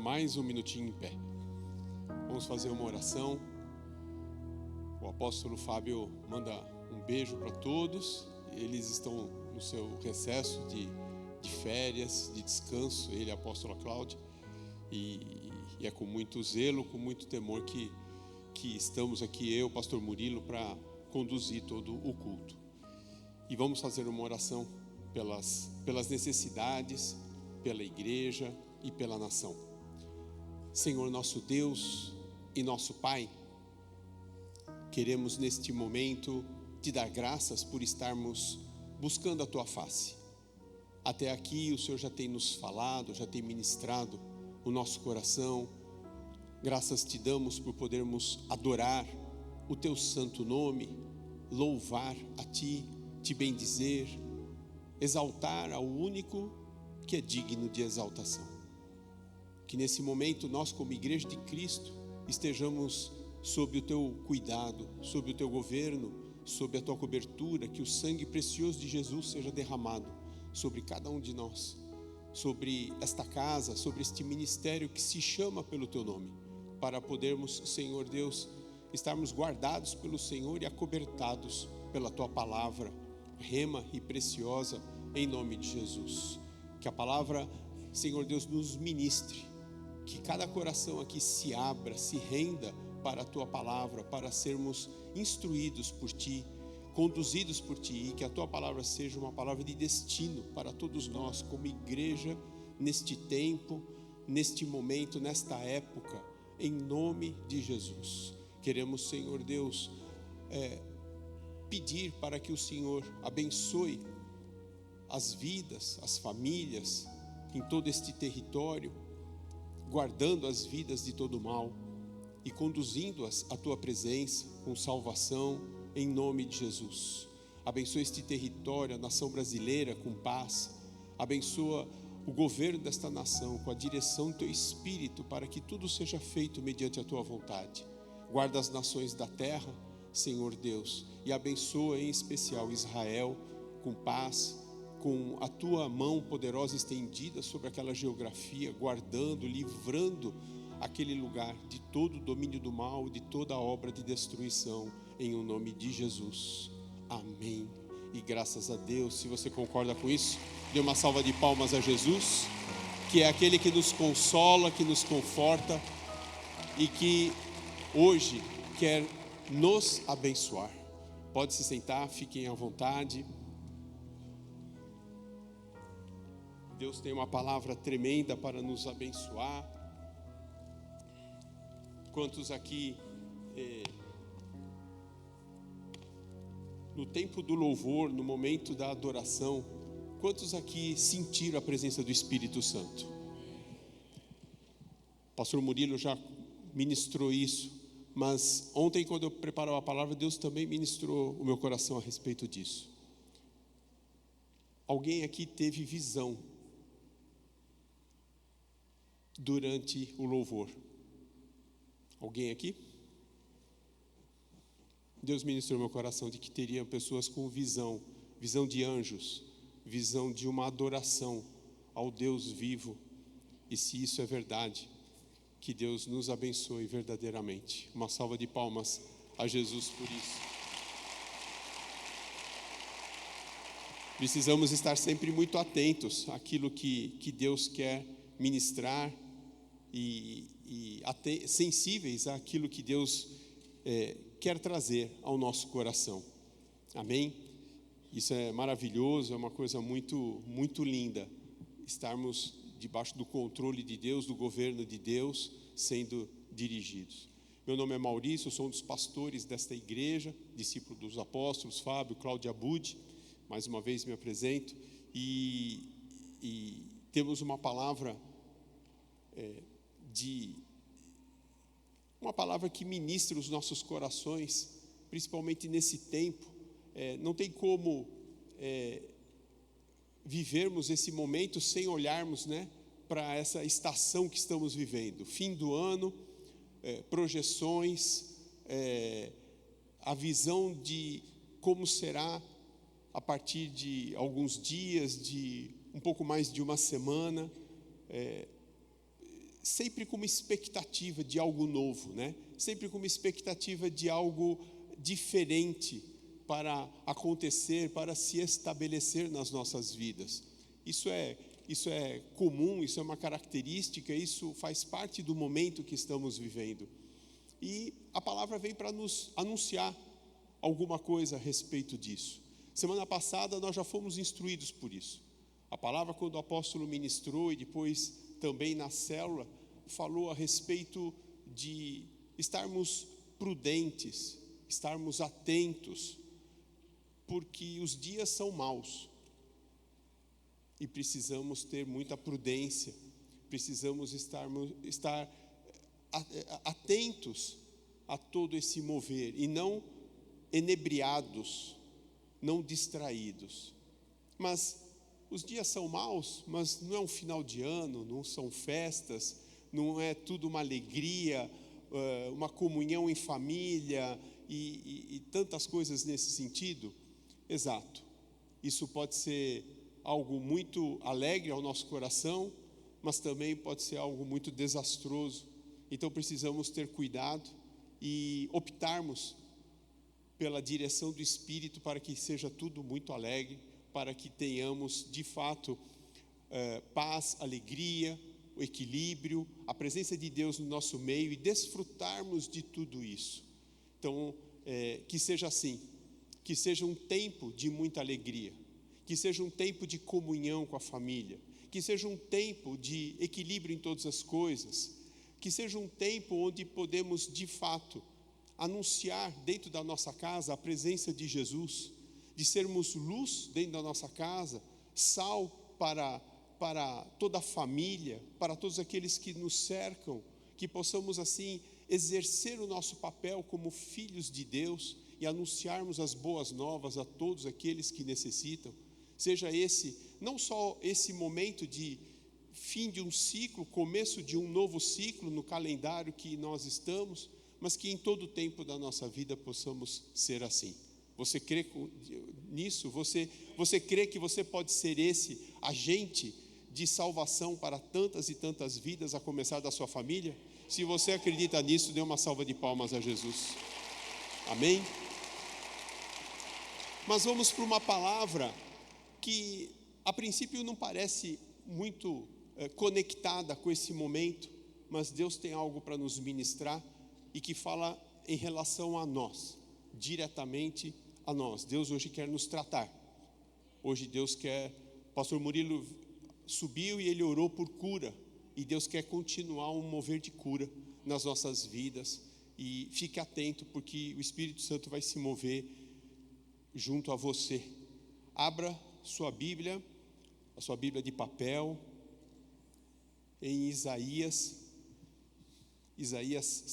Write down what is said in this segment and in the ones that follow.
mais um minutinho em pé. Vamos fazer uma oração. O apóstolo Fábio manda um beijo para todos. Eles estão no seu recesso de férias, de descanso, ele e a apóstola Cláudia. E é com muito zelo, com muito temor que estamos aqui, eu, pastor Murilo, para conduzir todo o culto. E vamos fazer uma oração pelas necessidades, pela igreja e pela nação. Senhor nosso Deus e nosso Pai, queremos neste momento te dar graças por estarmos buscando a tua face. Até aqui o Senhor já tem nos falado, já tem ministrado o nosso coração. Graças te damos por podermos adorar o teu santo nome, louvar a ti, te bendizer, exaltar ao único que é digno de exaltação. Que nesse momento nós, como igreja de Cristo, estejamos sob o teu cuidado, sob o teu governo, sob a tua cobertura, que o sangue precioso de Jesus seja derramado sobre cada um de nós, sobre esta casa, sobre este ministério que se chama pelo teu nome, para podermos, Senhor Deus, estarmos guardados pelo Senhor e acobertados pela tua palavra, rema e preciosa, em nome de Jesus. Que a palavra, Senhor Deus, nos ministre, que cada coração aqui se abra, se renda para a tua palavra, para sermos instruídos por ti, conduzidos por ti, e que a tua palavra seja uma palavra de destino para todos nós, como igreja, neste tempo, neste momento, nesta época, em nome de Jesus. Queremos, Senhor Deus, pedir para que o Senhor abençoe as vidas, as famílias, em todo este território, guardando as vidas de todo mal e conduzindo-as à tua presença com salvação, em nome de Jesus. Abençoa este território, a nação brasileira, com paz. Abençoa o governo desta nação com a direção do teu Espírito, para que tudo seja feito mediante a tua vontade. Guarda as nações da terra, Senhor Deus, e abençoa em especial Israel com paz, com a tua mão poderosa estendida sobre aquela geografia, guardando, livrando aquele lugar de todo o domínio do mal, de toda a obra de destruição, em o nome de Jesus. Amém. E graças a Deus. Se você concorda com isso, dê uma salva de palmas a Jesus, que é aquele que nos consola, que nos conforta e que hoje quer nos abençoar. Pode se sentar, fiquem à vontade. Deus tem uma palavra tremenda para nos abençoar. Quantos aqui, no tempo do louvor, no momento da adoração, quantos aqui sentiram a presença do Espírito Santo? O pastor Murilo já ministrou isso, mas ontem, quando eu preparava a palavra, Deus também ministrou o meu coração a respeito disso. Alguém aqui teve visão durante o louvor? Alguém aqui? Deus ministrou meu coração de que teriam pessoas com visão de anjos, visão de uma adoração ao Deus vivo. E se isso é verdade, que Deus nos abençoe verdadeiramente. Uma salva de palmas a Jesus por isso. Precisamos estar sempre muito atentos àquilo que Deus quer ministrar e sensíveis àquilo que Deus quer trazer ao nosso coração. Amém? Isso é maravilhoso, é uma coisa muito, muito linda, estarmos debaixo do controle de Deus, do governo de Deus, sendo dirigidos. Meu nome é Maurício, eu sou um dos pastores desta igreja, discípulo dos apóstolos, Fábio, Cláudia Abud. Mais uma vez me apresento e temos uma palavra uma palavra que ministra os nossos corações, principalmente nesse tempo. Não tem como vivermos esse momento sem olharmos, para essa estação que estamos vivendo. Fim do ano, projeções, a visão de como será a partir de alguns dias, de um pouco mais de uma semana. sempre com uma expectativa de algo novo, né? Sempre com uma expectativa de algo diferente para acontecer, para se estabelecer nas nossas vidas. Isso é comum, isso é uma característica, isso faz parte do momento que estamos vivendo. E a palavra vem para nos anunciar alguma coisa a respeito disso. Semana passada nós já fomos instruídos por isso. A palavra, quando o apóstolo ministrou e depois também na célula, falou a respeito de estarmos prudentes, estarmos atentos, porque os dias são maus e precisamos ter muita prudência, precisamos estar atentos a todo esse mover e não enebriados, não distraídos. Mas os dias são maus, mas não é um final de ano, não são festas, não é tudo uma alegria, uma comunhão em família e tantas coisas nesse sentido. Exato, isso pode ser algo muito alegre ao nosso coração, mas também pode ser algo muito desastroso. Então precisamos ter cuidado e optarmos pela direção do Espírito para que seja tudo muito alegre, para que tenhamos de fato paz, alegria, o equilíbrio, a presença de Deus no nosso meio e desfrutarmos de tudo isso. Então, que seja assim, que seja um tempo de muita alegria, que seja um tempo de comunhão com a família, que seja um tempo de equilíbrio em todas as coisas, que seja um tempo onde podemos de fato anunciar dentro da nossa casa a presença de Jesus, de sermos luz dentro da nossa casa, sal para toda a família, para todos aqueles que nos cercam, que possamos assim exercer o nosso papel como filhos de Deus e anunciarmos as boas novas a todos aqueles que necessitam. Seja esse, não só esse momento de fim de um ciclo, começo de um novo ciclo no calendário que nós estamos, mas que em todo o tempo da nossa vida possamos ser assim. Você crê nisso? Você crê que você pode ser esse agente de salvação para tantas e tantas vidas, a começar da sua família? Se você acredita nisso, dê uma salva de palmas a Jesus. Amém? Mas vamos para uma palavra que a princípio não parece muito conectada com esse momento, mas Deus tem algo para nos ministrar e que fala em relação a nós, diretamente a nós. Deus hoje quer nos tratar. Hoje Deus quer, pastor Murilo subiu e ele orou por cura, e Deus quer continuar um mover de cura nas nossas vidas, e fique atento, porque o Espírito Santo vai se mover junto a você. Abra sua Bíblia, a sua Bíblia de papel, em Isaías 6.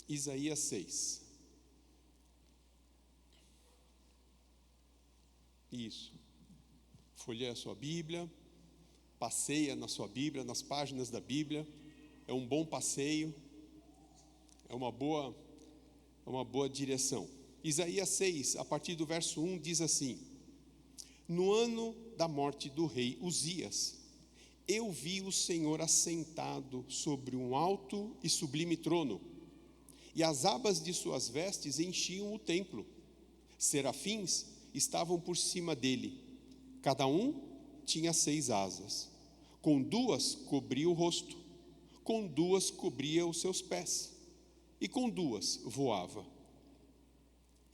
Isaías 6. Isso. Folheia a sua Bíblia, passeia na sua Bíblia, nas páginas da Bíblia. É um bom passeio, é uma boa direção. Isaías 6, a partir do verso 1, diz assim: no ano da morte do rei Uzias, eu vi o Senhor assentado sobre um alto e sublime trono, e as abas de suas vestes enchiam o templo. Serafins estavam por cima dele, cada um tinha 6 asas, com 2 cobria o rosto, com 2 cobria os seus pés, e com 2 voava.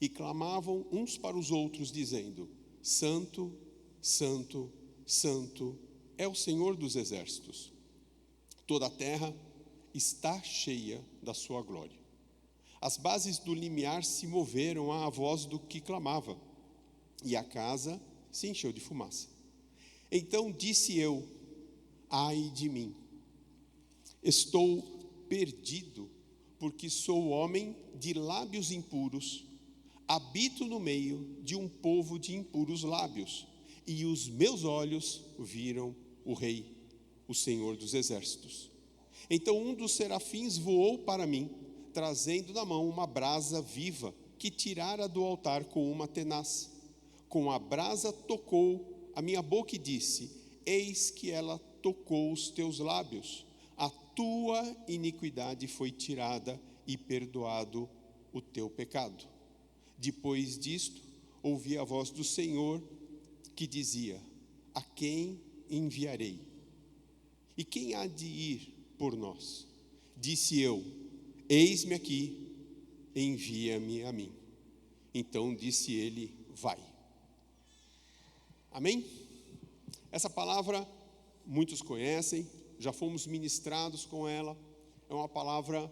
E clamavam uns para os outros, dizendo: Santo, Santo, Santo é o Senhor dos exércitos. Toda a terra está cheia da sua glória. As bases do limiar se moveram à voz do que clamava, e a casa se encheu de fumaça. Então disse eu: ai de mim, estou perdido, porque sou homem de lábios impuros, habito no meio de um povo de impuros lábios, e os meus olhos viram o Rei, o Senhor dos exércitos. Então um dos serafins voou para mim, trazendo na mão uma brasa viva, que tirara do altar com uma tenaz. Com a brasa tocou a minha boca e disse: eis que ela tocou os teus lábios. A tua iniquidade foi tirada e perdoado o teu pecado. Depois disto, ouvi a voz do Senhor que dizia: a quem enviarei? E quem há de ir por nós? Disse eu: eis-me aqui, envia-me a mim. Então disse ele: vai. Amém? Essa palavra muitos conhecem, já fomos ministrados com ela. É uma palavra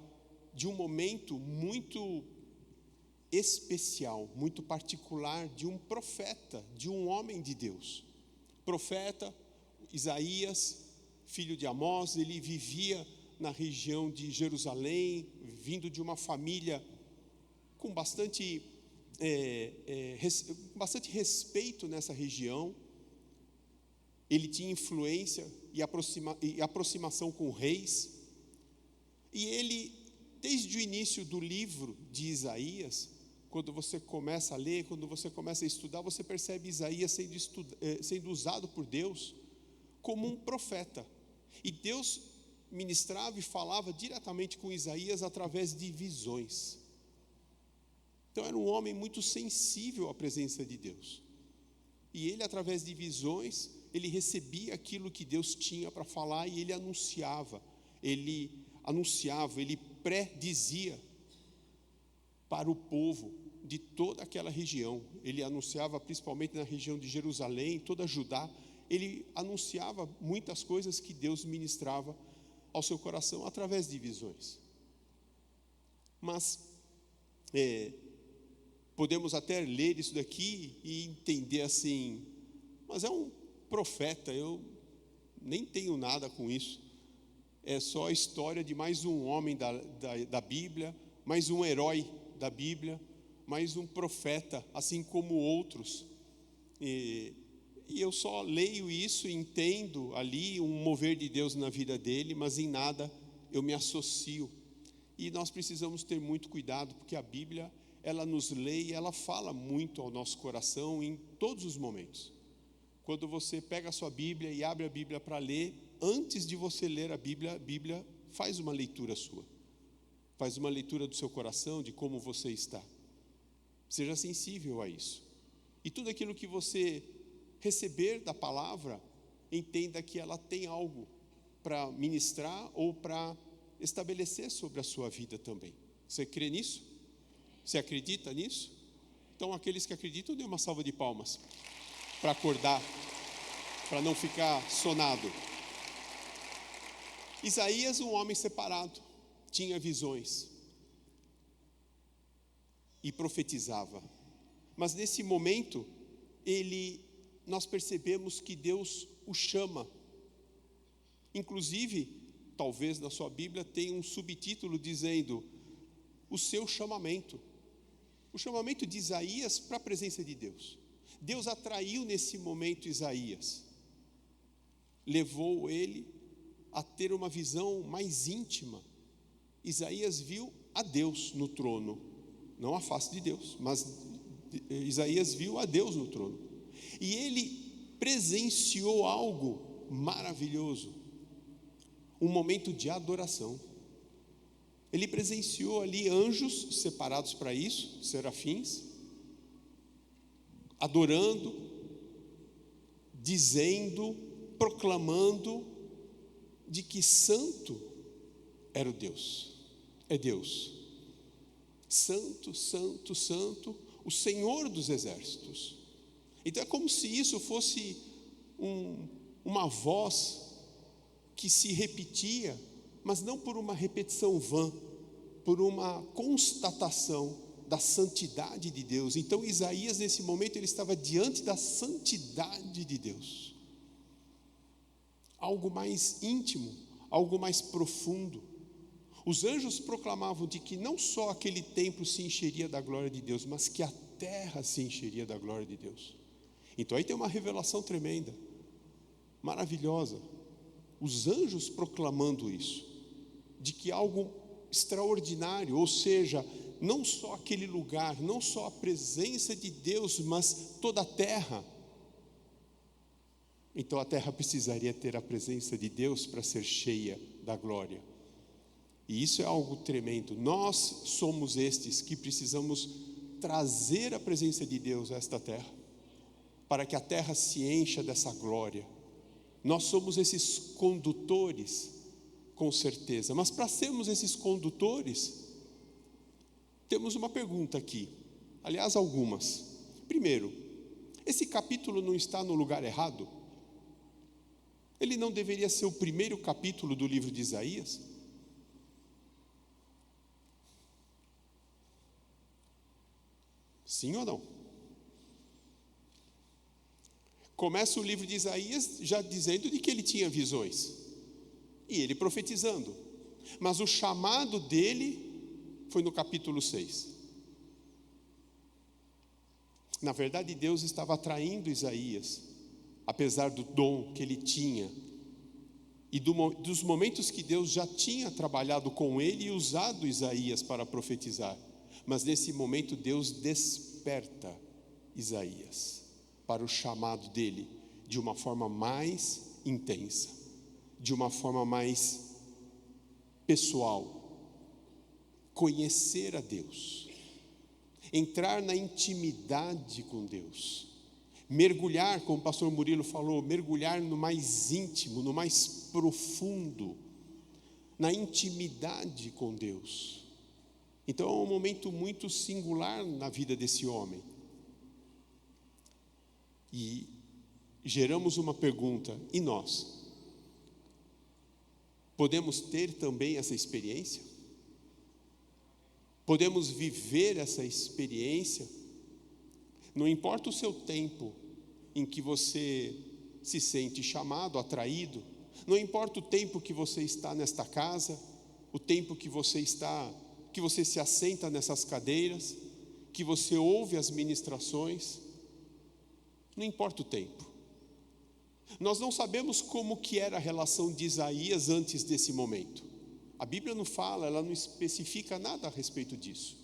de um momento muito especial, muito particular, de um profeta, de um homem de Deus. Profeta Isaías, filho de Amós, ele vivia na região de Jerusalém, vindo de uma família com bastante respeito nessa região. Ele tinha influência e aproximação com reis. E ele, desde o início do livro de Isaías, quando você começa a ler, quando você começa a estudar, você percebe Isaías sendo usado por Deus como um profeta. E Deus ministrava e falava diretamente com Isaías através de visões. Então era um homem muito sensível à presença de Deus. E ele, através de visões, ele recebia aquilo que Deus tinha para falar e ele anunciava, ele predizia para o povo de toda aquela região. Ele anunciava principalmente na região de Jerusalém, toda Judá. Ele anunciava muitas coisas que Deus ministrava ao seu coração através de visões. Mas podemos até ler isso daqui e entender assim: mas é um profeta, eu nem tenho nada com isso. É só a história de mais um homem da Bíblia, mais um herói da Bíblia, mais um profeta, assim como outros. E eu só leio isso e entendo ali um mover de Deus na vida dele, mas em nada eu me associo. E nós precisamos ter muito cuidado, porque a Bíblia, ela nos lê e ela fala muito ao nosso coração em todos os momentos. Quando você pega a sua Bíblia e abre a Bíblia para ler, antes de você ler a Bíblia faz uma leitura sua. Faz uma leitura do seu coração, de como você está. Seja sensível a isso. E tudo aquilo que você receber da palavra, entenda que ela tem algo para ministrar ou para estabelecer sobre a sua vida também. Você crê nisso? Você acredita nisso? Então, aqueles que acreditam, dê uma salva de palmas para acordar, para não ficar sonado. Isaías, um homem separado, tinha visões e profetizava. Mas nesse momento, nós percebemos que Deus o chama. Inclusive, talvez na sua Bíblia tenha um subtítulo dizendo: o seu chamamento. O chamamento de Isaías para a presença de Deus. Deus atraiu nesse momento Isaías. Levou ele a ter uma visão mais íntima. Isaías viu a Deus no trono. Não a face de Deus, mas Isaías viu a Deus no trono. E ele presenciou algo maravilhoso. Um momento de adoração. Ele presenciou ali anjos separados para isso, serafins, adorando, dizendo, proclamando de que santo era o Deus. É Deus. Santo, santo, santo, o Senhor dos exércitos. Então é como se isso fosse uma voz que se repetia, mas não por uma repetição vã, por uma constatação da santidade de Deus. Então Isaías, nesse momento, ele estava diante da santidade de Deus. Algo mais íntimo, algo mais profundo. Os anjos proclamavam de que não só aquele templo se encheria da glória de Deus, mas que a terra se encheria da glória de Deus. Então aí tem uma revelação tremenda, maravilhosa. Os anjos proclamando isso, de que algo extraordinário, ou seja, não só aquele lugar, não só a presença de Deus, mas toda a terra Então a terra precisaria ter a presença de Deus para ser cheia da glória. E isso é algo tremendo. Nós somos estes que precisamos trazer a presença de Deus a esta terra, para que a terra se encha dessa glória. Nós somos esses condutores, com certeza. Mas para sermos esses condutores, temos uma pergunta aqui. Aliás, algumas. Primeiro, esse capítulo não está no lugar errado? Ele não deveria ser o primeiro capítulo do livro de Isaías? Sim ou não? Começa o livro de Isaías já dizendo de que ele tinha visões, e ele profetizando, mas o chamado dele foi no capítulo 6. Na verdade, Deus estava atraindo Isaías, apesar do dom que ele tinha, e dos momentos que Deus já tinha trabalhado com ele e usado Isaías para profetizar. Mas nesse momento Deus desperta Isaías para o chamado dele de uma forma mais intensa, de uma forma mais pessoal. Conhecer a Deus, entrar na intimidade com Deus, mergulhar, como o pastor Murilo falou, mergulhar no mais íntimo, no mais profundo, na intimidade com Deus. Então é um momento muito singular na vida desse homem. E geramos uma pergunta: e nós? Podemos ter também essa experiência? Podemos viver essa experiência? Não importa o seu tempo em que você se sente chamado, atraído, não importa o tempo que você está nesta casa, o tempo que você se assenta nessas cadeiras, que você ouve as ministrações, não importa o tempo. Nós não sabemos como que era a relação de Isaías antes desse momento. A Bíblia não fala, ela não especifica nada a respeito disso.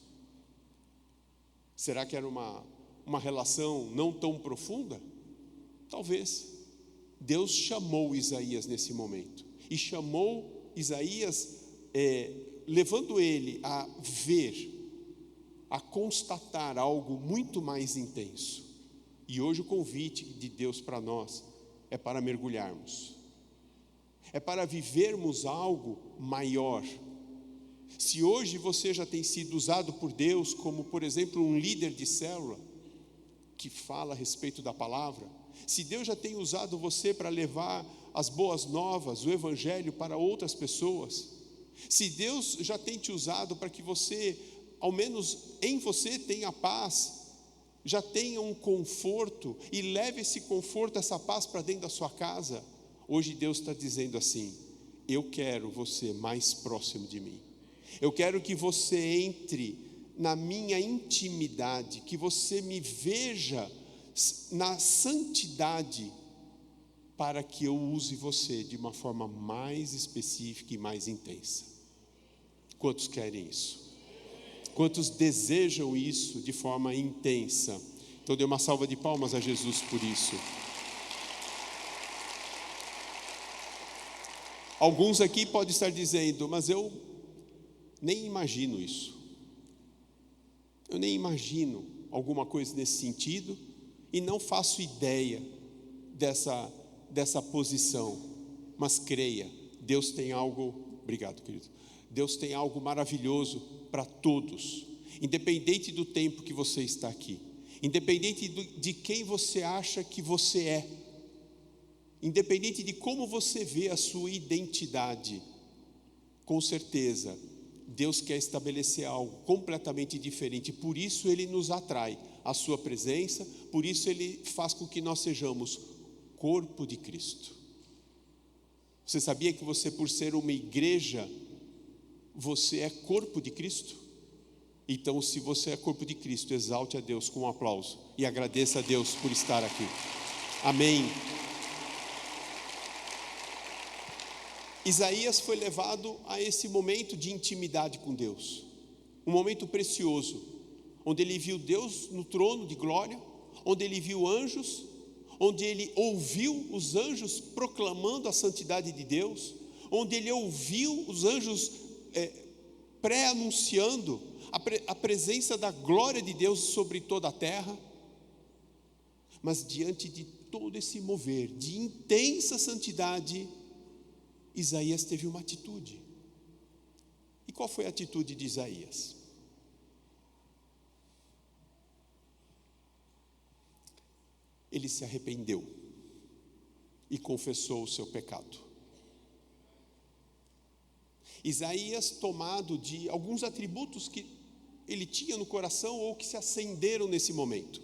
Será que era uma relação não tão profunda? Talvez. Deus chamou Isaías nesse momento, e chamou Isaías levando ele a ver, a constatar algo muito mais intenso. E hoje o convite de Deus para nós é para mergulharmos, é para vivermos algo maior. Se hoje você já tem sido usado por Deus como, por exemplo, um líder de célula que fala a respeito da palavra, se Deus já tem usado você para levar as boas novas, o evangelho para outras pessoas, se Deus já tem te usado para que você, ao menos em você, tenha paz, já tenha um conforto e leve esse conforto, essa paz para dentro da sua casa, hoje Deus está dizendo assim: eu quero você mais próximo de mim, eu quero que você entre na minha intimidade, que você me veja na santidade, para que eu use você de uma forma mais específica e mais intensa. Quantos querem isso? Quantos desejam isso de forma intensa? Então dê uma salva de palmas a Jesus por isso. Alguns aqui podem estar dizendo: mas eu nem imagino isso. Eu nem imagino alguma coisa nesse sentido e não faço ideia dessa posição. Mas creia, Deus tem algo, obrigado querido, Deus tem algo maravilhoso para todos, independente do tempo que você está aqui, independente de quem você acha que você é, independente de como você vê a sua identidade, com certeza Deus quer estabelecer algo completamente diferente. Por isso Ele nos atrai à sua presença, por isso Ele faz com que nós sejamos corpo de Cristo. Você sabia que você, por ser uma igreja, você é corpo de Cristo? Então, se você é corpo de Cristo, exalte a Deus com um aplauso e agradeça a Deus por estar aqui. Amém. Isaías foi levado a esse momento de intimidade com Deus, um momento precioso, onde ele viu Deus no trono de glória, onde ele viu anjos, onde ele ouviu os anjos proclamando a santidade de Deus, onde ele ouviu os anjos pré-anunciando a presença da glória de Deus sobre toda a terra. Mas diante de todo esse mover de intensa santidade, Isaías teve uma atitude. E qual foi a atitude de Isaías? Ele se arrependeu e confessou o seu pecado. Isaías, tomado de alguns atributos que ele tinha no coração ou que se acenderam nesse momento: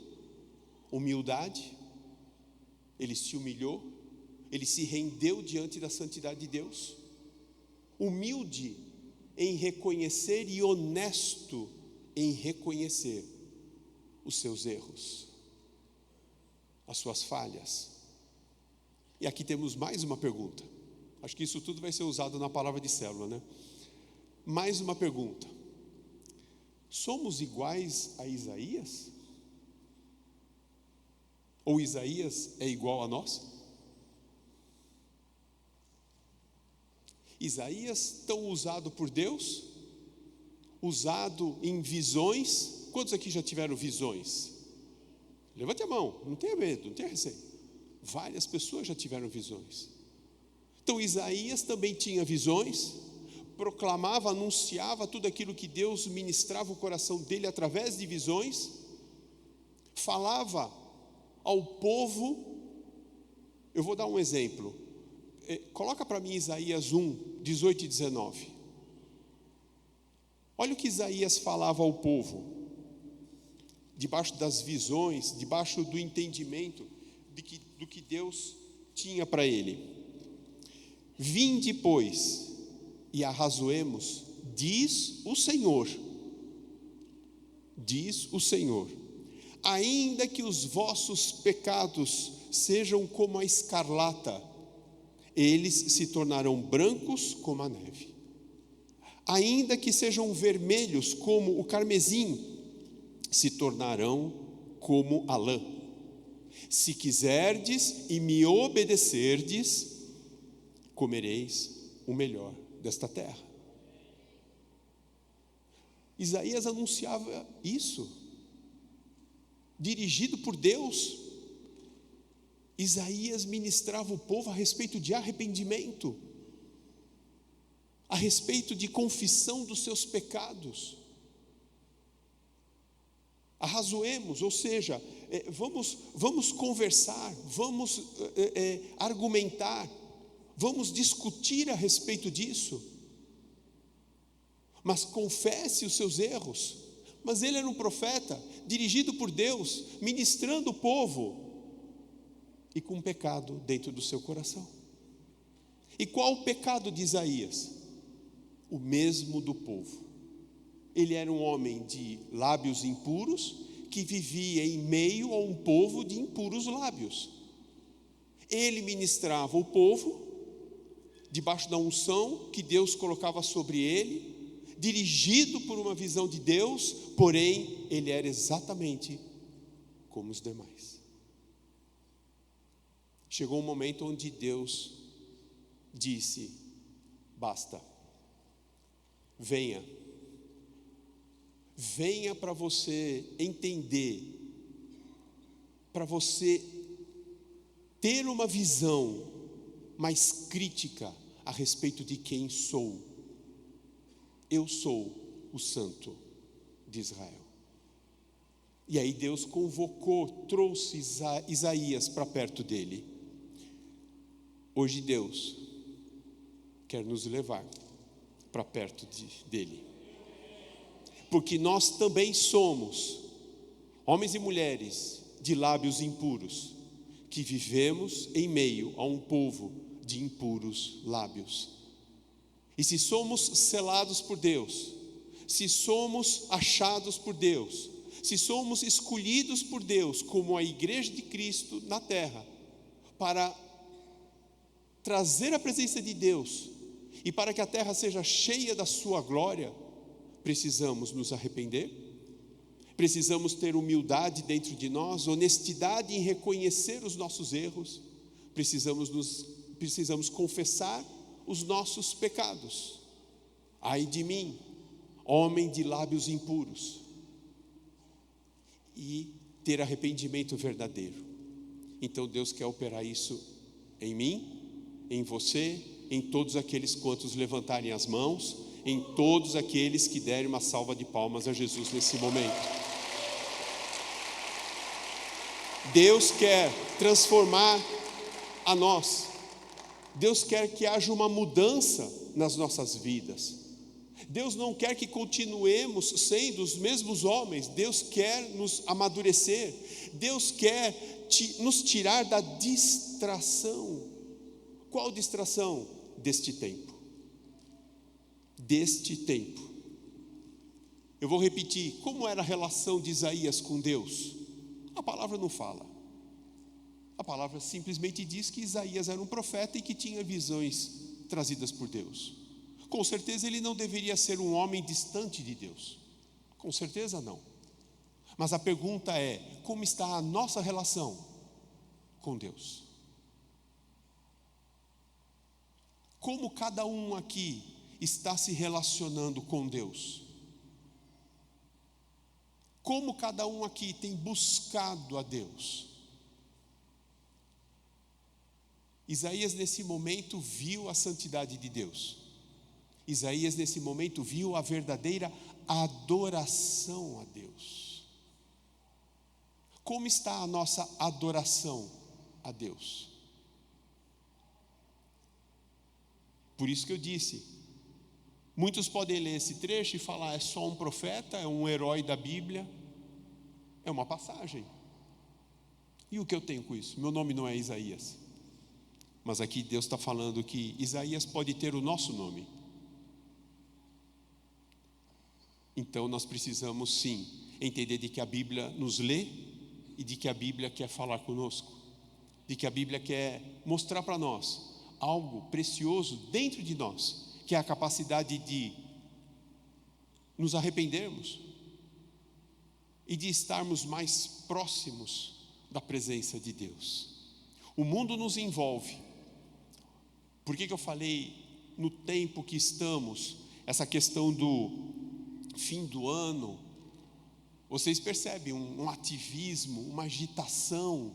humildade, ele se humilhou, ele se rendeu diante da santidade de Deus, humilde em reconhecer e honesto em reconhecer os seus erros, as suas falhas. E aqui temos mais uma pergunta. Acho que isso tudo vai ser usado na palavra de célula, né? Mais uma pergunta: somos iguais a Isaías? Ou Isaías é igual a nós? Isaías, tão usado por Deus, usado em visões. Quantos aqui já tiveram visões? Levante a mão, não tenha medo, não tenha receio. Várias pessoas já tiveram visões. Então Isaías também tinha visões, proclamava, anunciava tudo aquilo que Deus ministrava o coração dele através de visões, falava ao povo. Eu vou dar um exemplo. Coloca para mim Isaías 1, 18 e 19. Olha o que Isaías falava ao povo, debaixo das visões, debaixo do entendimento do que Deus tinha para ele. Vinde, pois, e arrazoemos, diz o Senhor, ainda que os vossos pecados sejam como a escarlata, eles se tornarão brancos como a neve. Ainda que sejam vermelhos como o carmesim, se tornarão como a lã. Se quiserdes e me obedecerdes, comereis o melhor desta terra. Isaías anunciava isso, dirigido por Deus. Isaías ministrava o povo a respeito de arrependimento, a respeito de confissão dos seus pecados. Arrazoemos, ou seja, vamos conversar, vamos argumentar, vamos discutir a respeito disso. Mas confesse os seus erros. Mas ele era um profeta, dirigido por Deus, ministrando o povo, e com um pecado dentro do seu coração. E qual o pecado de Isaías? O mesmo do povo. Ele era um homem de lábios impuros, que vivia em meio a um povo de impuros lábios. Ele ministrava o povo, debaixo da unção que Deus colocava sobre ele, dirigido por uma visão de Deus, porém, ele era exatamente como os demais. Chegou um momento onde Deus disse: basta, venha para você entender, para você ter uma visão mais crítica a respeito de quem sou. Eu sou o Santo de Israel. E aí Deus convocou, trouxe Isaías para perto dele. Hoje Deus quer nos levar para perto dele. Porque nós também somos homens e mulheres de lábios impuros, que vivemos em meio a um povo de impuros lábios. E se somos selados por Deus, se somos achados por Deus, se somos escolhidos por Deus como a igreja de Cristo na terra, para trazer a presença de Deus e para que a terra seja cheia da sua glória, precisamos nos arrepender, Precisamos ter humildade dentro de nós, honestidade em reconhecer os nossos erros. Precisamos confessar os nossos pecados. Ai de mim, homem de lábios impuros. E ter arrependimento verdadeiro. Então Deus quer operar isso em mim, em você, em todos aqueles quantos levantarem as mãos, em todos aqueles que derem uma salva de palmas a Jesus nesse momento. Deus quer transformar a nós. Deus quer que haja uma mudança nas nossas vidas. Deus não quer que continuemos sendo os mesmos homens. Deus quer nos amadurecer. Deus quer nos tirar da distração. Qual distração? Deste tempo. Deste tempo. Eu vou repetir. Como era a relação de Isaías com Deus? A palavra não fala. A palavra simplesmente diz que Isaías era um profeta e que tinha visões trazidas por Deus. Com certeza ele não deveria ser um homem distante de Deus. Com certeza não. Mas a pergunta é: como está a nossa relação com Deus? Como cada um aqui está se relacionando com Deus? Como cada um aqui tem buscado a Deus? Isaías nesse momento viu a santidade de Deus. Isaías nesse momento viu a verdadeira adoração a Deus. Como está a nossa adoração a Deus? Por isso que eu disse, muitos podem ler esse trecho e falar: é só um profeta, é um herói da Bíblia, é uma passagem. E o que eu tenho com isso? Meu nome não é Isaías. Mas aqui Deus está falando que Isaías pode ter o nosso nome. Então nós precisamos sim entender de que a Bíblia nos lê e de que a Bíblia quer falar conosco. De que a Bíblia quer mostrar para nós algo precioso dentro de nós, que é a capacidade de nos arrependermos e de estarmos mais próximos da presença de Deus. O mundo nos envolve. Por que eu falei no tempo que estamos, essa questão do fim do ano? Vocês percebem um ativismo, uma agitação.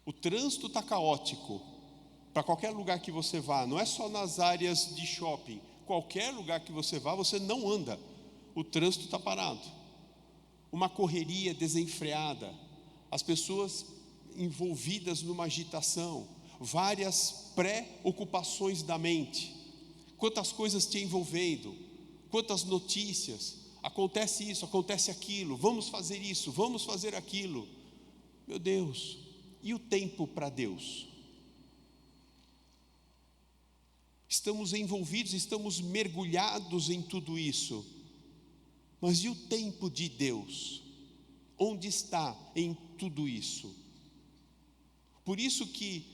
O trânsito está caótico. Para qualquer lugar que você vá, não é só nas áreas de shopping. Qualquer lugar que você vá, você não anda. O trânsito está parado. Uma correria desenfreada. As pessoas envolvidas numa agitação. Várias preocupações da mente. Quantas coisas te envolvendo. Quantas notícias. Acontece isso, acontece aquilo. Vamos fazer isso, vamos fazer aquilo. Meu Deus. E o tempo para Deus? Estamos envolvidos, estamos mergulhados em tudo isso. Mas e o tempo de Deus? Onde está em tudo isso? Por isso que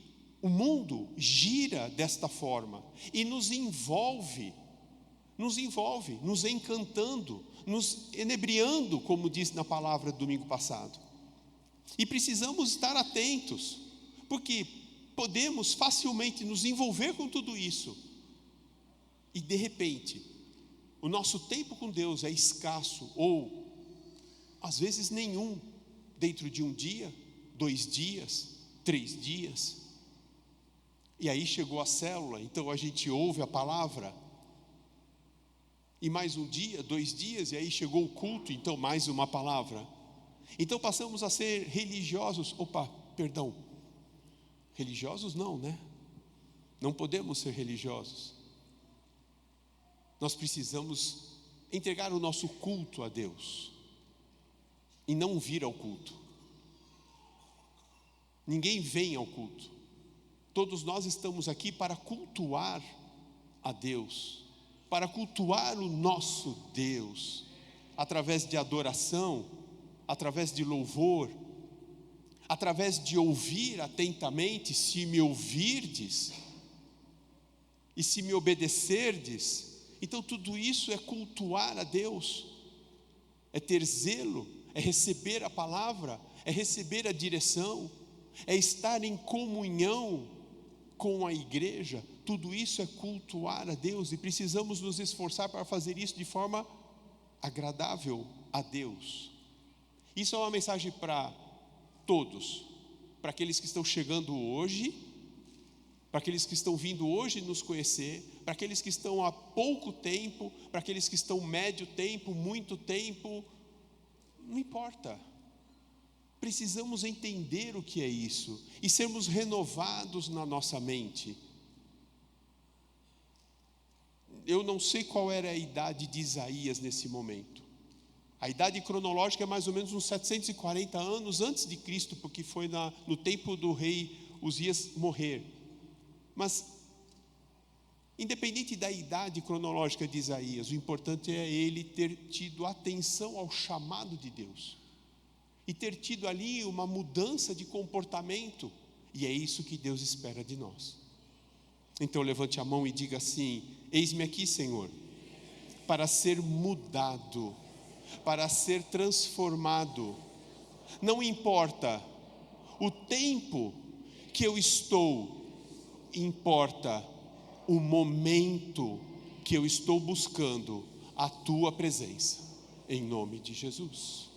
o mundo gira desta forma e nos envolve, nos encantando, nos enebriando, como disse na palavra domingo passado. E precisamos estar atentos, porque podemos facilmente nos envolver com tudo isso. E de repente, o nosso tempo com Deus é escasso, ou às vezes nenhum, dentro de um dia, 2 dias, 3 dias. E aí chegou a célula, então a gente ouve a palavra, e mais um dia, 2 dias, e aí chegou o culto, então mais uma palavra. Então passamos a ser religiosos. Religiosos não, né? Não podemos ser religiosos. Nós precisamos entregar o nosso culto a Deus e não vir ao culto. Ninguém vem ao culto. Todos nós estamos aqui para cultuar a Deus, para cultuar o nosso Deus, através de adoração, através de louvor, através de ouvir atentamente. Se me ouvirdes e se me obedecerdes, então tudo isso é cultuar a Deus. é ter zelo, é receber a palavra, é receber a direção, é estar em comunhão com a igreja. Tudo isso é cultuar a Deus, e precisamos nos esforçar para fazer isso de forma agradável a Deus. Isso é uma mensagem para todos, para aqueles que estão chegando hoje, para aqueles que estão vindo hoje nos conhecer, para aqueles que estão há pouco tempo, para aqueles que estão médio tempo, muito tempo, não importa. Precisamos entender o que é isso e sermos renovados na nossa mente. Eu não sei qual era a idade de Isaías nesse momento. A idade cronológica é mais ou menos uns 740 anos antes de Cristo, porque foi no tempo do rei Uzias morrer. Mas, independente da idade cronológica de Isaías, o importante é ele ter tido atenção ao chamado de Deus e ter tido ali uma mudança de comportamento, e é isso que Deus espera de nós. Então levante a mão e diga assim: eis-me aqui, Senhor, para ser mudado, para ser transformado. Não importa o tempo que eu estou, importa o momento que eu estou buscando a tua presença, em nome de Jesus.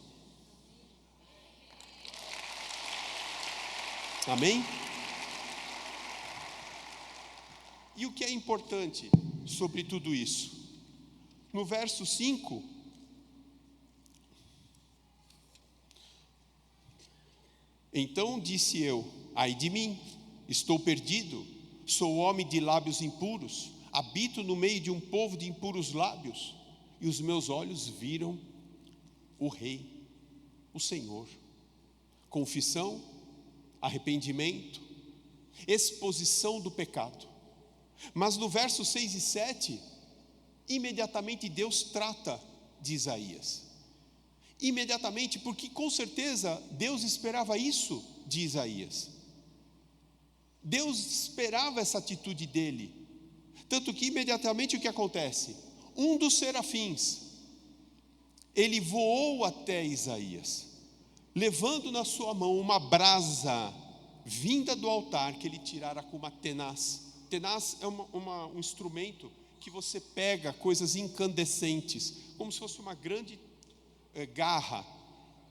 Amém? E o que é importante sobre tudo isso? No verso 5, então disse eu: ai de mim, estou perdido, sou homem de lábios impuros, habito no meio de um povo de impuros lábios, e os meus olhos viram o Rei, o Senhor. Confissão, arrependimento, exposição do pecado. Mas no verso 6 e 7, imediatamente Deus trata de Isaías. Imediatamente, porque com certeza Deus esperava isso de Isaías. Deus esperava essa atitude dele. Tanto que imediatamente o que acontece? Um dos serafins, ele voou até Isaías, levando na sua mão uma brasa vinda do altar que ele tirara com uma tenaz. Tenaz é um instrumento que você pega coisas incandescentes, como se fosse uma grande garra,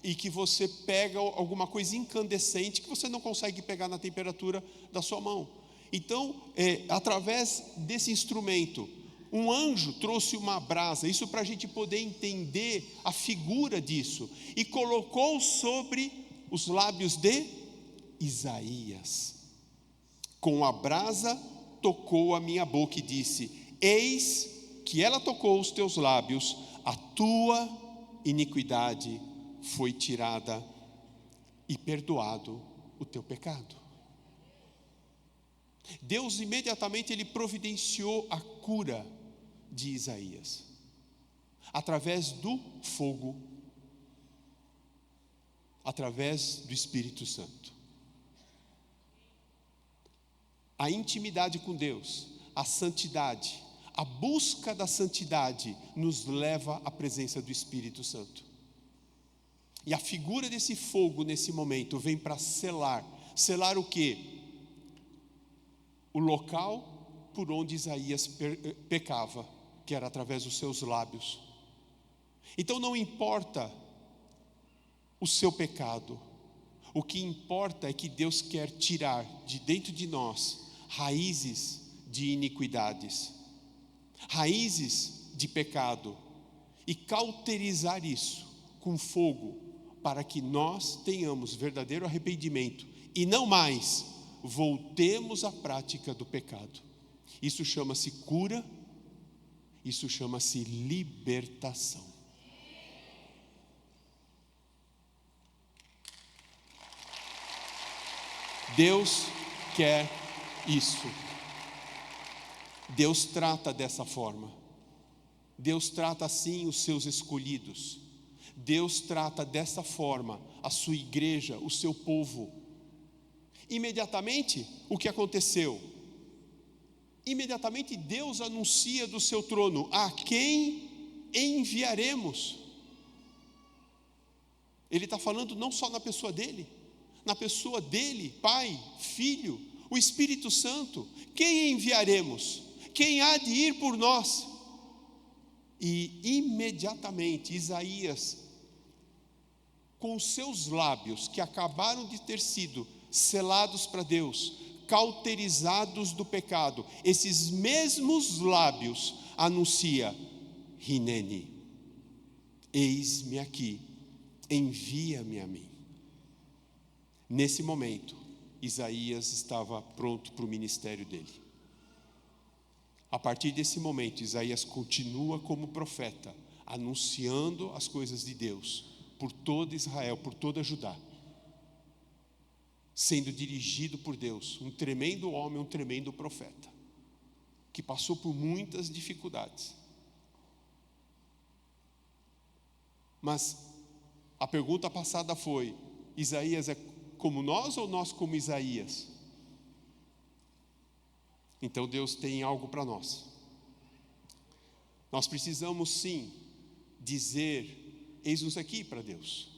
e que você pega alguma coisa incandescente que você não consegue pegar na temperatura da sua mão. Então, através desse instrumento, um anjo trouxe uma brasa, isso para a gente poder entender a figura disso, e colocou sobre os lábios de Isaías. Com a brasa tocou a minha boca e disse: eis que ela tocou os teus lábios, a tua iniquidade foi tirada e perdoado o teu pecado. Deus imediatamente ele providenciou a cura de Isaías através do fogo, através do Espírito Santo. A intimidade com Deus, a santidade, a busca da santidade nos leva à presença do Espírito Santo. E a figura desse fogo nesse momento vem para selar. Selar o quê? O local por onde Isaías pecava, que era através dos seus lábios. Então não importa o seu pecado, o que importa é que Deus quer tirar de dentro de nós raízes de iniquidades, raízes de pecado, e cauterizar isso com fogo, para que nós tenhamos verdadeiro arrependimento e não mais voltemos à prática do pecado. Isso chama-se cura, isso chama-se libertação. Deus quer isso. Deus trata dessa forma. Deus trata assim os seus escolhidos. Deus trata dessa forma a sua igreja, o seu povo. Imediatamente, o que aconteceu? Imediatamente Deus anuncia do seu trono: a quem enviaremos? Ele está falando não só na pessoa dele, Pai, Filho, o Espírito Santo. Quem enviaremos? Quem há de ir por nós? E imediatamente Isaías, com os seus lábios, que acabaram de ter sido selados para Deus, cauterizados do pecado, esses mesmos lábios anuncia: Hineni, eis-me aqui, envia-me a mim. Nesse momento, Isaías estava pronto para o ministério dele. A partir desse momento, Isaías continua como profeta, anunciando as coisas de Deus por todo Israel, por toda Judá, sendo dirigido por Deus, um tremendo homem, um tremendo profeta, que passou por muitas dificuldades. Mas a pergunta passada foi: Isaías é como nós ou nós como Isaías? Então Deus tem algo para nós. Nós precisamos sim dizer: eis-nos aqui para Deus.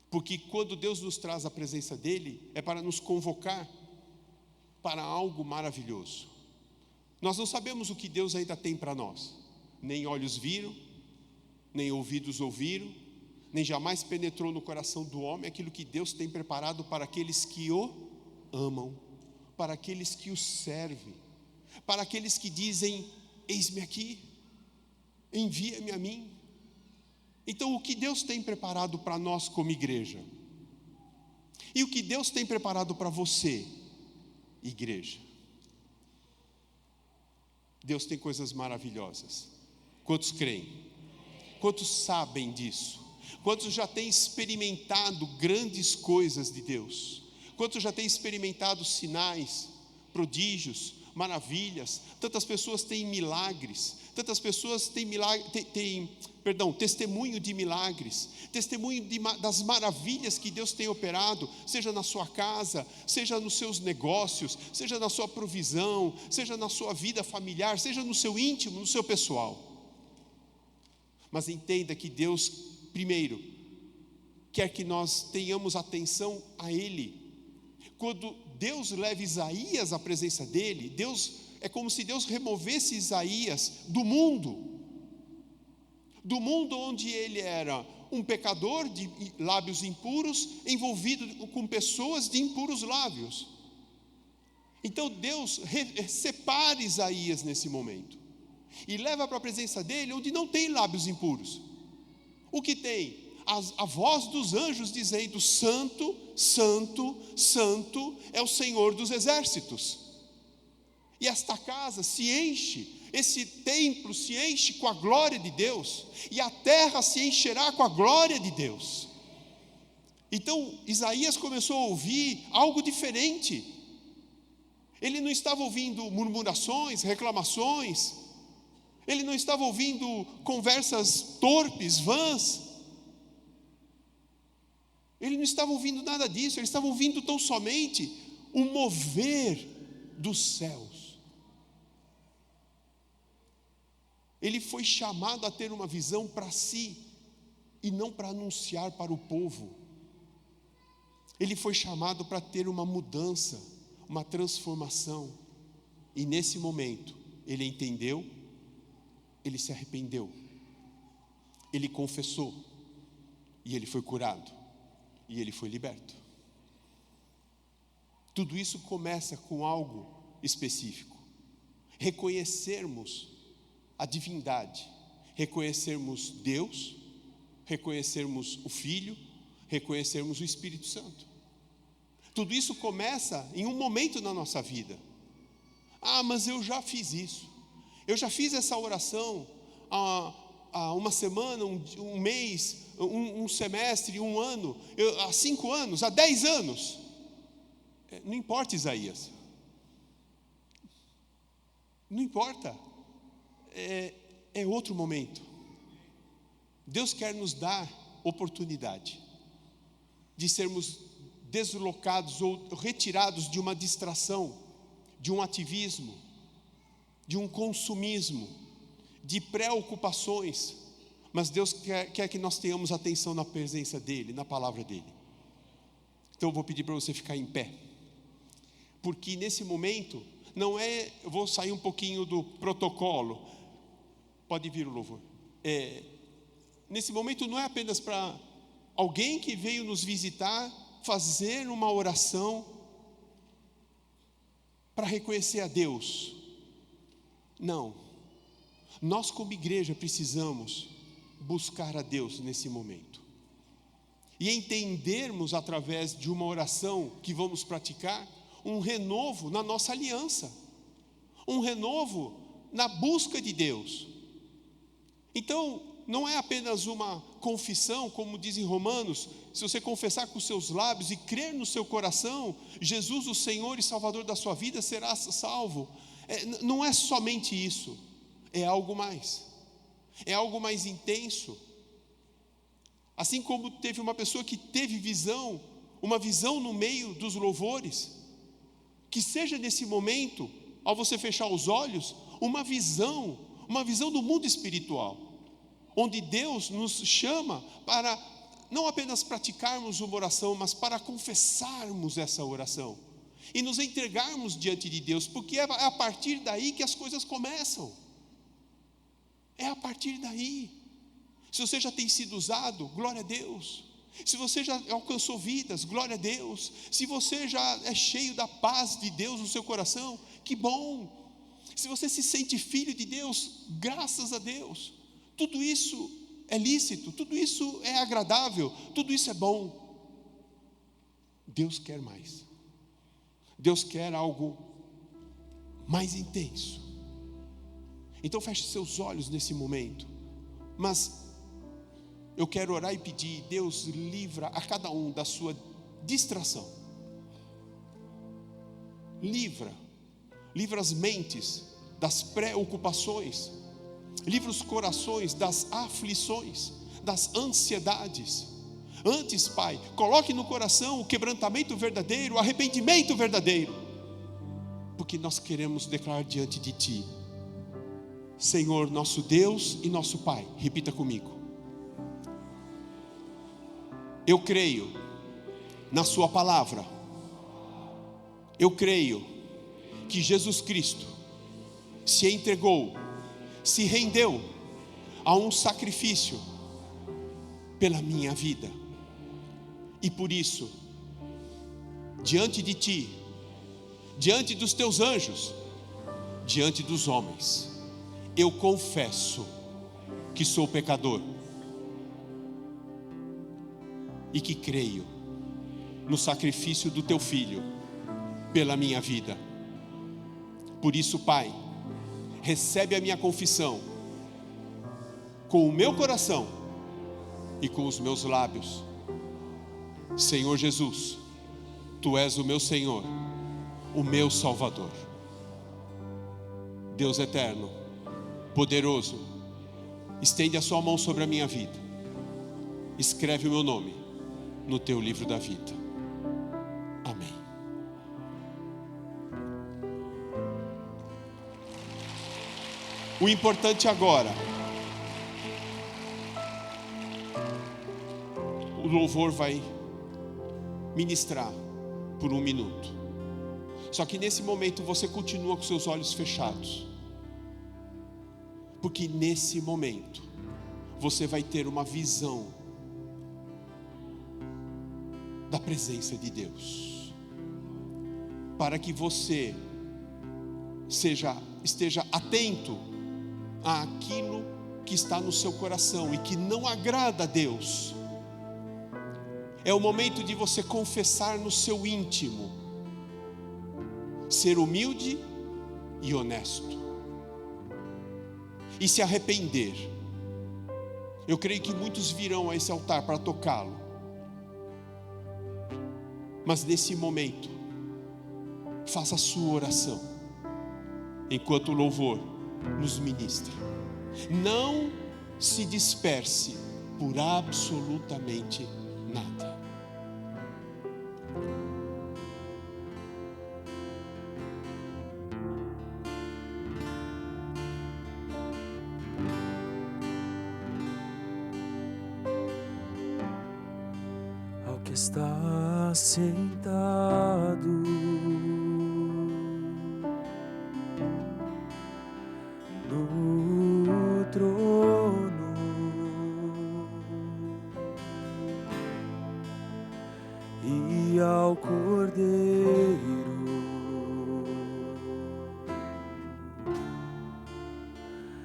Porque quando Deus nos traz a presença dEle, é para nos convocar para algo maravilhoso. Nós não sabemos o que Deus ainda tem para nós. Nem olhos viram, nem ouvidos ouviram, nem jamais penetrou no coração do homem aquilo que Deus tem preparado para aqueles que o amam, para aqueles que o servem, para aqueles que dizem: eis-me aqui, envia-me a mim. Então, o que Deus tem preparado para nós como igreja? E o que Deus tem preparado para você, igreja? Deus tem coisas maravilhosas. Quantos creem? Quantos sabem disso? Quantos já têm experimentado grandes coisas de Deus? Quantos já têm experimentado sinais, prodígios, maravilhas? Tantas pessoas têm milagres, tantas pessoas têm testemunho de milagres, testemunho das maravilhas que Deus tem operado, seja na sua casa, seja nos seus negócios, seja na sua provisão, seja na sua vida familiar, seja no seu íntimo, no seu pessoal. Mas entenda que Deus, primeiro, quer que nós tenhamos atenção a Ele. Quando Deus leva Isaías à presença dEle, é como se Deus removesse Isaías do mundo onde ele era um pecador de lábios impuros, envolvido com pessoas de impuros lábios. Então Deus separa Isaías nesse momento e leva para a presença dele onde não tem lábios impuros. O que tem? A voz dos anjos dizendo: Santo, Santo, Santo é o Senhor dos exércitos. E esta casa se enche, esse templo se enche com a glória de Deus, e a terra se encherá com a glória de Deus. Então Isaías começou a ouvir algo diferente. Ele não estava ouvindo murmurações, reclamações, ele não estava ouvindo conversas torpes, vãs, ele não estava ouvindo nada disso. Ele estava ouvindo tão somente o mover dos céus. Ele foi chamado a ter uma visão para si e não para anunciar para o povo. Ele foi chamado para ter uma mudança, uma transformação. E nesse momento, ele entendeu, ele se arrependeu, ele confessou, e ele foi curado, e ele foi liberto. Tudo isso começa com algo específico: reconhecermos a divindade, reconhecermos Deus, reconhecermos o Filho, reconhecermos o Espírito Santo. Tudo isso começa em um momento na nossa vida. Mas eu já fiz isso, eu já fiz essa oração há uma semana, um mês, um semestre, um ano, há 5 anos, há 10 anos. Não importa, Isaías, não importa, é outro momento. Deus quer nos dar oportunidade de sermos deslocados ou retirados de uma distração, de um ativismo, de um consumismo, de preocupações, Mas Deus quer que nós tenhamos atenção na presença dEle, na palavra dEle. Então eu vou pedir para você ficar em pé, porque nesse momento, eu vou sair um pouquinho do protocolo, pode vir o louvor. Nesse momento não é apenas para alguém que veio nos visitar fazer uma oração para reconhecer a Deus. Não, nós como igreja precisamos buscar a Deus nesse momento e entendermos através de uma oração que vamos praticar um renovo na nossa aliança, um renovo na busca de Deus. Então não é apenas uma confissão, como diz em Romanos, se você confessar com os seus lábios e crer no seu coração, Jesus o Senhor e Salvador da sua vida, será salvo. Não é somente isso, é algo mais intenso. Assim como teve uma pessoa que teve uma visão no meio dos louvores, que seja nesse momento, ao você fechar os olhos, uma visão do mundo espiritual, onde Deus nos chama para não apenas praticarmos uma oração, mas para confessarmos essa oração e nos entregarmos diante de Deus, porque é a partir daí que as coisas começam. É a partir daí. Se você já tem sido usado, glória a Deus. Se você já alcançou vidas, glória a Deus. Se você já é cheio da paz de Deus no seu coração, que bom. Se você se sente filho de Deus, graças a Deus. Tudo isso é lícito, tudo isso é agradável, tudo isso é bom. Deus quer mais. Deus quer algo mais intenso. Então feche seus olhos nesse momento. Mas eu quero orar e pedir: Deus, livra a cada um da sua distração. Livra as mentes das preocupações. Livra os corações das aflições, das ansiedades. Antes, Pai, coloque no coração o quebrantamento verdadeiro, o arrependimento verdadeiro, porque nós queremos declarar diante de Ti: Senhor, nosso Deus e nosso Pai. Repita comigo: eu creio na Sua palavra. Eu creio que Jesus Cristo se entregou, se rendeu a um sacrifício pela minha vida. E por isso, diante de Ti, diante dos Teus anjos, diante dos homens, eu confesso que sou pecador e que creio no sacrifício do Teu Filho pela minha vida. Por isso, Pai, recebe a minha confissão com o meu coração e com os meus lábios. Senhor Jesus, Tu és o meu Senhor, o meu Salvador. Deus eterno, poderoso, estende a Sua mão sobre a minha vida. Escreve o meu nome no Teu livro da vida. Amém. O importante agora, o louvor vai ministrar por 1 minuto. Só que nesse momento você continua com seus olhos fechados, porque nesse momento você vai ter uma visão da presença de Deus, para que você esteja atento àquilo que está no seu coração e que não agrada a Deus. É o momento de você confessar no seu íntimo, ser humilde e honesto e se arrepender. Eu creio que muitos virão a esse altar para tocá-lo, mas nesse momento faça a sua oração enquanto o louvor nos ministra. Não se disperse por absolutamente nada. está sentado no trono, e ao Cordeiro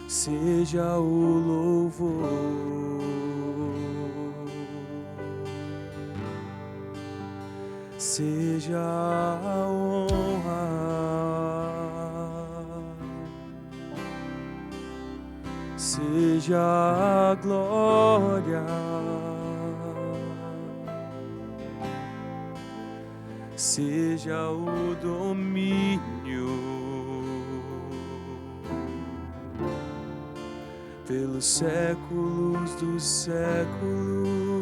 seja o louvor, seja a honra, seja a glória, seja o domínio pelos séculos dos séculos.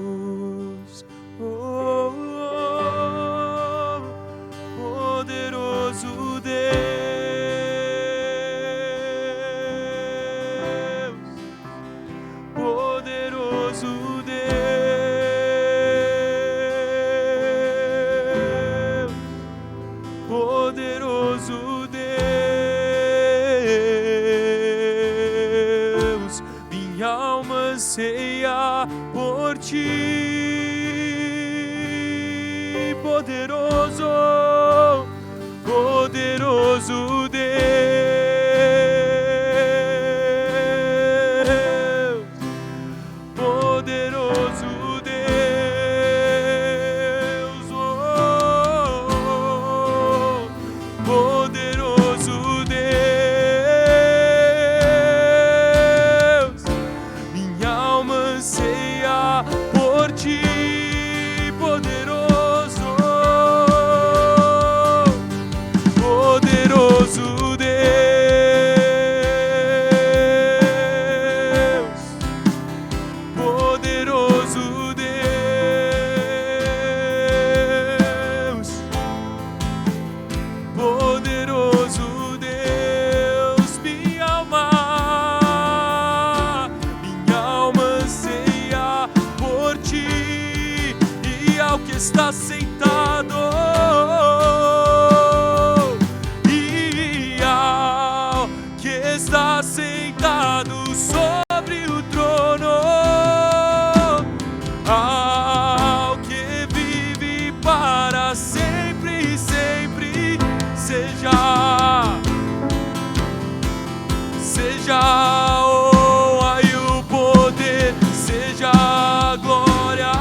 Oh, oh, poderoso Deus, poderoso Deus, poderoso Deus, minha alma anseia por ti, poderoso, poderoso Deus, poderoso Deus, oh, poderoso Deus, minha alma anseia por ti, poderoso, poderoso Deus, poderoso Deus, poderoso Deus, minha alma anseia por ti, e ao que está sentado, e ao que está sentado sobre o trono, ao que vive para sempre e sempre, seja a honra e o poder, seja a glória,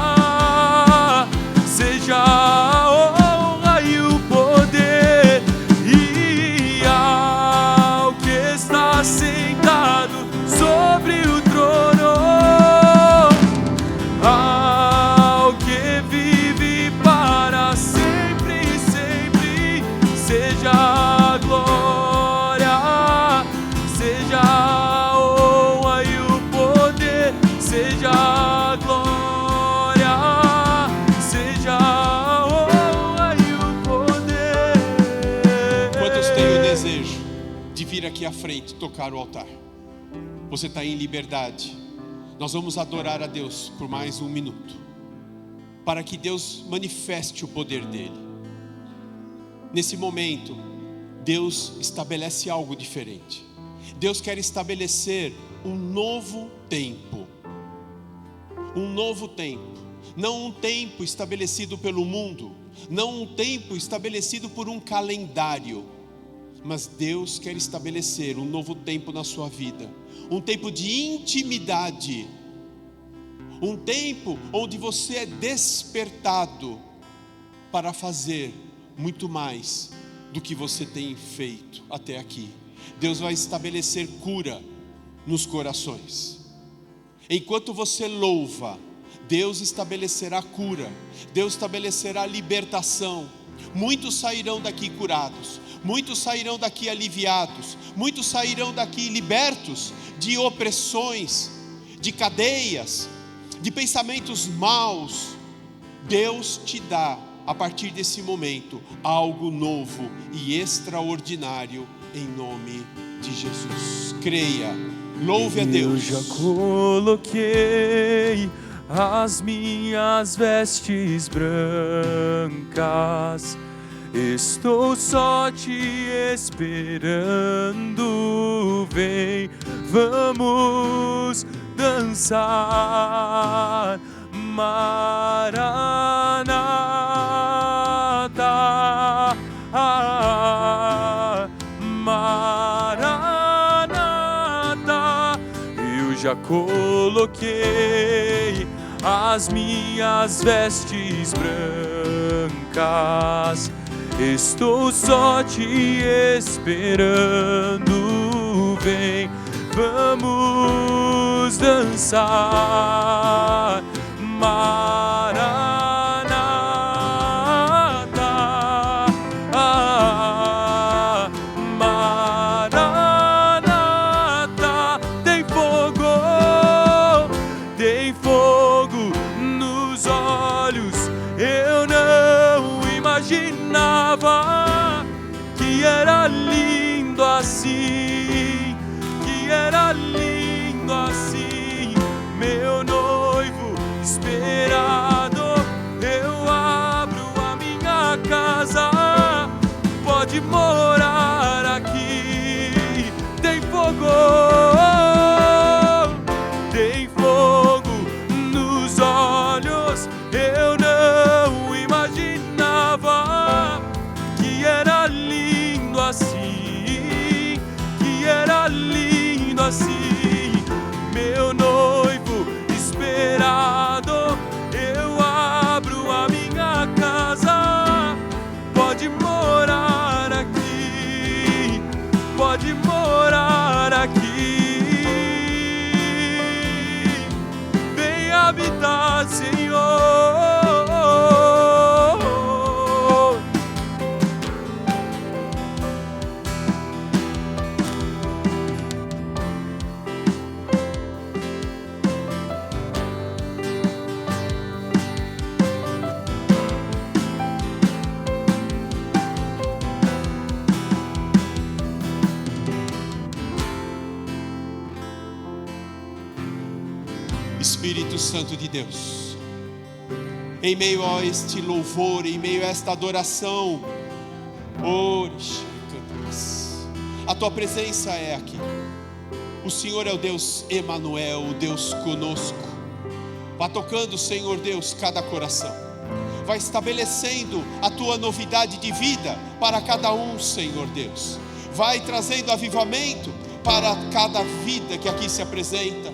seja a honra e o poder, e ao que está sentado sobre o trono, ao que vive para sempre e sempre, seja a glória, seja a honra e o poder, seja a glória, seja a honra e o poder. Quantos têm o desejo de vir aqui à frente tocar o altar? Você está em liberdade. Nós vamos adorar a Deus por mais um minuto, para que Deus manifeste o poder dele. Nesse momento, Deus estabelece algo diferente. Deus quer estabelecer um novo tempo. Um novo tempo. Não um tempo estabelecido pelo mundo, não um tempo estabelecido por um calendário, mas Deus quer estabelecer um novo tempo na sua vida, um tempo de intimidade, um tempo onde você é despertado para fazer muito mais do que você tem feito até aqui. Deus vai estabelecer cura nos corações. Enquanto você louva, Deus estabelecerá cura, Deus estabelecerá libertação. Muitos sairão daqui curados, muitos sairão daqui aliviados, muitos sairão daqui libertos de opressões, de cadeias, de pensamentos maus. Deus te dá, a partir desse momento, algo novo e extraordinário, em nome de Jesus. Creia, louve a Deus. Eu já coloquei as minhas vestes brancas. Estou só te esperando, vem, vamos dançar. Maranata, Maranata. Eu já coloquei as minhas vestes brancas. Estou só te esperando, vem, vamos dançar. Maranata, Maranata. Tem fogo nos olhos. Eu não imaginava que era lindo assim, que era lindo assim. Meu noivo esperado, eu abro a minha casa, pode morar aqui. Tem fogo nos olhos. Eu não imaginava que era lindo assim, que era lindo assim. Meu noivo esperado, eu abro a minha casa, pode morar aqui, pode morar aqui. Vem habitar, Senhor. Espírito Santo de Deus, em meio a este louvor, em meio a esta adoração, a tua presença é aqui. O Senhor é o Deus Emanuel, o Deus conosco. Vá tocando, Senhor Deus, cada coração. Vai estabelecendo a tua novidade de vida para cada um, Senhor Deus. Vai trazendo avivamento para cada vida que aqui se apresenta.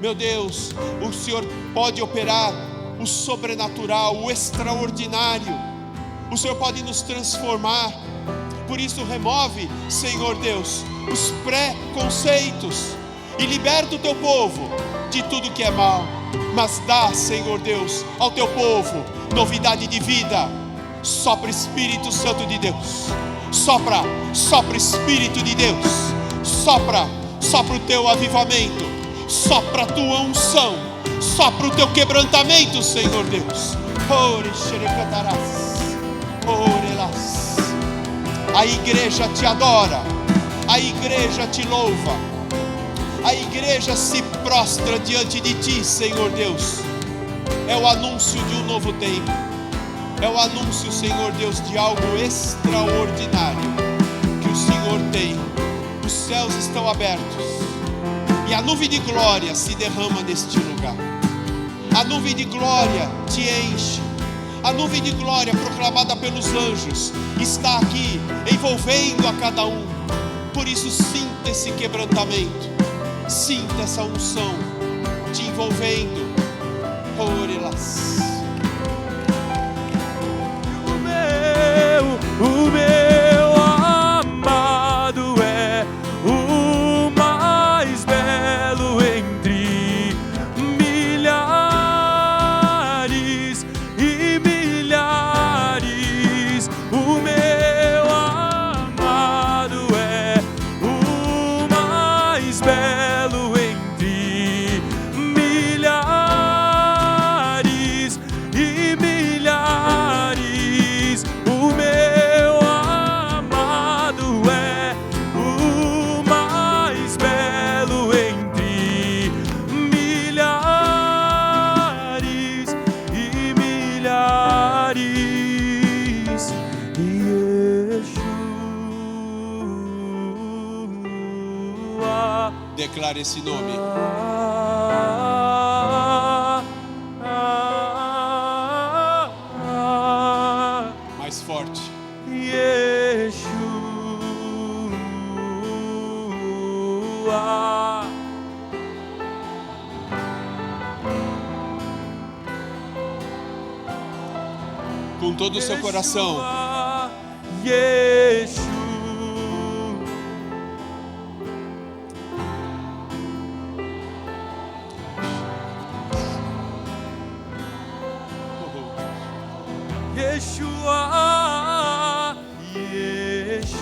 Meu Deus, o Senhor pode operar o sobrenatural, o extraordinário. O Senhor pode nos transformar. Por isso remove, Senhor Deus, os preconceitos e liberta o teu povo de tudo que é mal. Mas dá, Senhor Deus, ao teu povo novidade de vida. Sopra, Espírito Santo de Deus. Sopra, sopra, Espírito de Deus. Sopra, sopra o teu avivamento. Sopra a tua unção, sopra o teu quebrantamento, Senhor Deus. A igreja te adora, a igreja te louva, a igreja se prostra diante de ti, Senhor Deus. É o anúncio de um novo tempo, é o anúncio, Senhor Deus, de algo extraordinário que o Senhor tem. Os céus estão abertos e a nuvem de glória se derrama neste lugar. A nuvem de glória te enche. A nuvem de glória proclamada pelos anjos está aqui, envolvendo a cada um. Por isso sinta esse quebrantamento, sinta essa unção te envolvendo. O meu amado é o mais belo entre milhares e milhares. O meu amado é o mais belo entre milhares e milhares. O meu amado é o mais belo entre milhares Declara esse nome. Mais forte. Yeshua. Com todo o seu coração. Yeshua. Yeshua, Yeshua.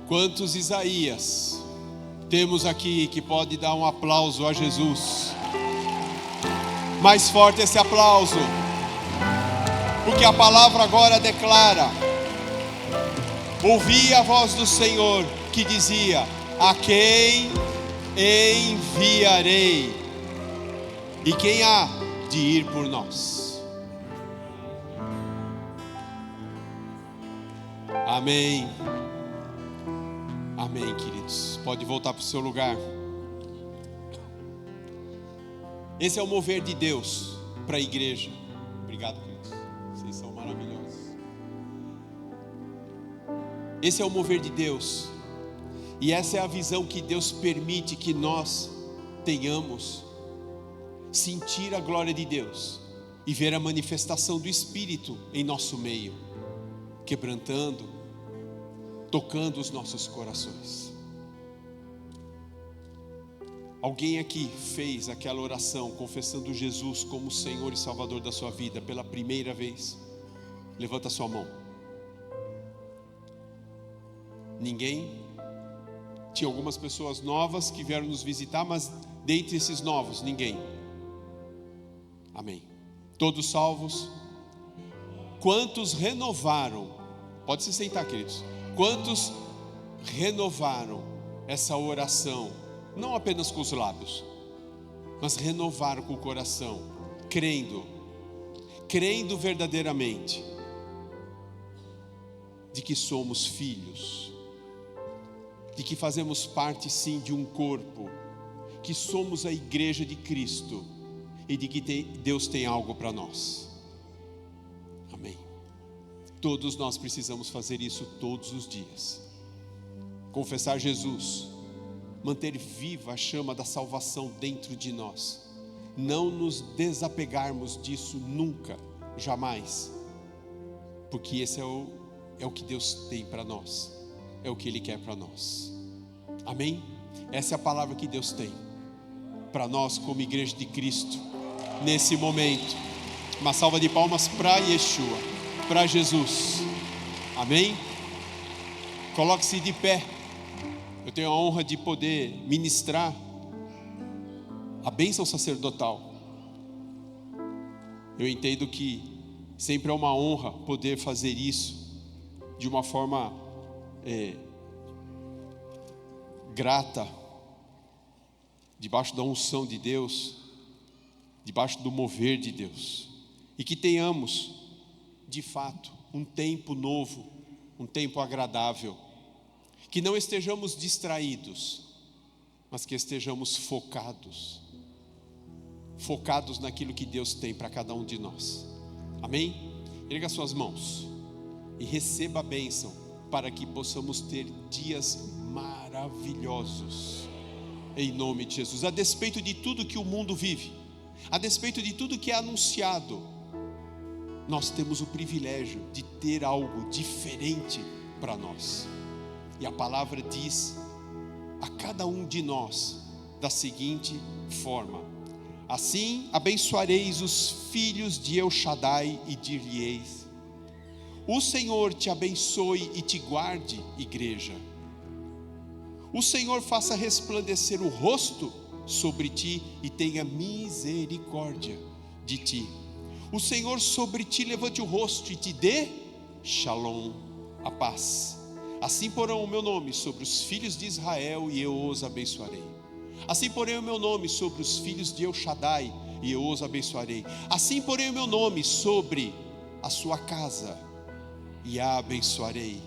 Quantos Isaías temos aqui que pode dar um aplauso a Jesus? Mais forte esse aplauso, porque a palavra agora declara: ouvi a voz do Senhor que dizia: a quem enviarei? E quem há de ir por nós? Amém. Amém, queridos. Pode voltar para o seu lugar. Esse é o mover de Deus para a igreja. Obrigado, queridos. Vocês são maravilhosos. Esse é o mover de Deus. E essa é a visão que Deus permite que nós tenhamos. Sentir a glória de Deus e ver a manifestação do Espírito em nosso meio, quebrantando, tocando os nossos corações. Alguém aqui fez aquela oração confessando Jesus como Senhor e Salvador da sua vida pela primeira vez? Levanta sua mão. Ninguém? Tinha algumas pessoas novas que vieram nos visitar, mas dentre esses novos, ninguém. Amém. Todos salvos? Quantos renovaram? Pode se sentar, queridos. Quantos renovaram essa oração? Não apenas com os lábios, mas renovaram com o coração, crendo verdadeiramente de que somos filhos, de que fazemos parte sim de um corpo, que somos a igreja de Cristo e de que Deus tem algo para nós. Amém. Todos nós precisamos fazer isso todos os dias. Confessar Jesus, manter viva a chama da salvação dentro de nós, não nos desapegarmos disso nunca, jamais, porque esse é o que Deus tem para nós, é o que Ele quer para nós. Amém? Essa é a palavra que Deus tem para nós como igreja de Cristo nesse momento. Uma salva de palmas para Yeshua, para Jesus. Amém? Coloque-se de pé. Eu tenho a honra de poder ministrar a bênção sacerdotal. Eu entendo que sempre é uma honra poder fazer isso de uma forma grata, debaixo da unção de Deus, debaixo do mover de Deus, e que tenhamos de fato um tempo novo, um tempo agradável, que não estejamos distraídos, mas que estejamos focados naquilo que Deus tem para cada um de nós. Amém? Erga suas mãos e receba a bênção para que possamos ter dias maravilhosos em nome de Jesus. A despeito de tudo que o mundo vive, a despeito de tudo que é anunciado, nós temos o privilégio de ter algo diferente para nós. E a palavra diz a cada um de nós da seguinte forma: assim abençoareis os filhos de El Shaddai e dir-lhes: o Senhor te abençoe e te guarde, igreja. O Senhor faça resplandecer o rosto sobre ti e tenha misericórdia de ti. O Senhor sobre ti levante o rosto e te dê shalom, a paz. Assim porão o meu nome sobre os filhos de Israel e eu os abençoarei. Assim porei o meu nome sobre os filhos de El Shaddai, e eu os abençoarei. Assim porei o meu nome sobre a sua casa, e a abençoarei.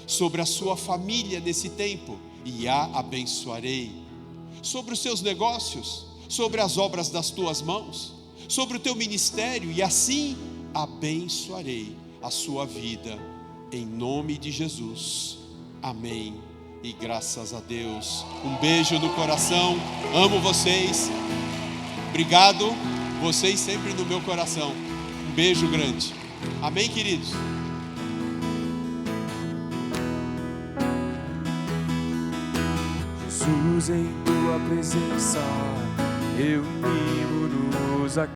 Sobre a sua família nesse tempo, e a abençoarei. Sobre os seus negócios, sobre as obras das tuas mãos, sobre o teu ministério, e assim abençoarei a sua vida, em nome de Jesus. Amém. E graças a Deus. Um beijo no coração. Amo vocês. Obrigado. Vocês sempre no meu coração. Um beijo grande. Amém, queridos? Jesus, em tua presença, reunimos-nos aqui.